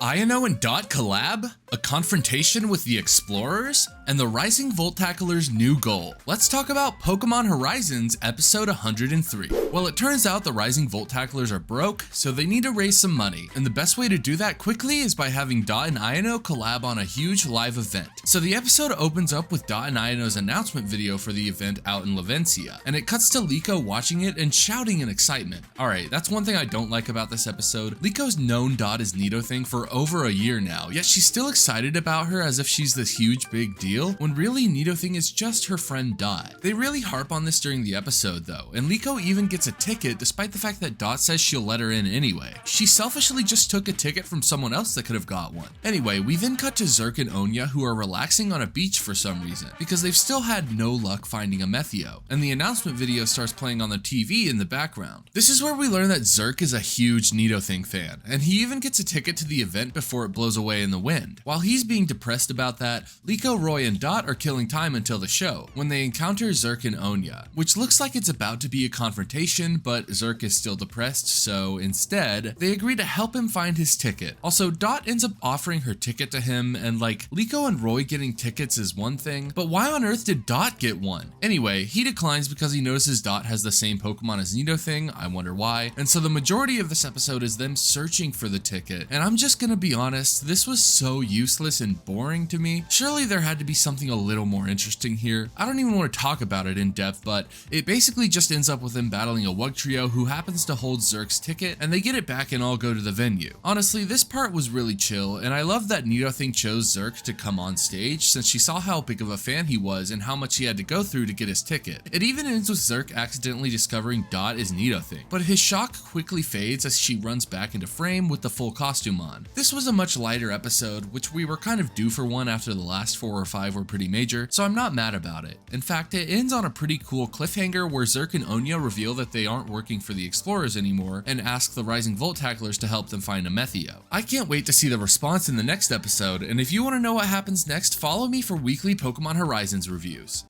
Ino and Dot collab, a confrontation with the Explorers, and the Rising Volt Tackler's new goal. Let's talk about Pokemon Horizons episode 103. Well, it turns out the Rising Volt Tacklers are broke, so they need to raise some money, and the best way to do that quickly is by having Dot and Ino collab on a huge live event. So the episode opens up with Dot and Ino's announcement video for the event out in Lavencia, and it cuts to Liko watching it and shouting in excitement. Alright, that's one thing I don't like about this episode. Liko's known Dot as Nidothing for over a year now, yet she's still excited about her as if she's this huge big deal, when really Nidothing is just her friend Dot. They really harp on this during the episode though, and Liko even gets a ticket despite the fact that Dot says she'll let her in anyway. She selfishly just took a ticket from someone else that could have got one. Anyway, we then cut to Zerk and Onya, who are relaxing on a beach for some reason, because they've still had no luck finding a Methio, and the announcement video starts playing on the TV in the background. This is where we learn that Zerk is a huge Nidothing fan, and he even gets a ticket to the event before it blows away in the wind. While he's being depressed about that, Liko, Roy, and Dot are killing time until the show, when they encounter Zerk and Onya, which looks like it's about to be a confrontation, but Zerk is still depressed, so instead, they agree to help him find his ticket. Also, Dot ends up offering her ticket to him, and like, Liko and Roy getting tickets is one thing, but why on earth did Dot get one? Anyway, he declines because he notices Dot has the same Pokemon as Nidothing, I wonder why, and so the majority of this episode is them searching for the ticket, and I'm just gonna be honest, this was so useless and boring to me. Surely there had to be something a little more interesting here. I don't even want to talk about it in depth, but it basically just ends up with them battling a Wugtrio who happens to hold Zerk's ticket, and they get it back and all go to the venue. Honestly, this part was really chill, and I love that Nidothing chose Zerk to come on stage since she saw how big of a fan he was and how much he had to go through to get his ticket. It even ends with Zerk accidentally discovering Dot is Nidothing, but his shock quickly fades as she runs back into frame with the full costume on. This was a much lighter episode, which we were kind of due for one after the last 4 or 5 were pretty major, so I'm not mad about it. In fact, it ends on a pretty cool cliffhanger where Zerk and Onya reveal that they aren't working for the Explorers anymore and ask the Rising Volt Tacklers to help them find a Methio. I can't wait to see the response in the next episode, and if you want to know what happens next, follow me for weekly Pokemon Horizons reviews.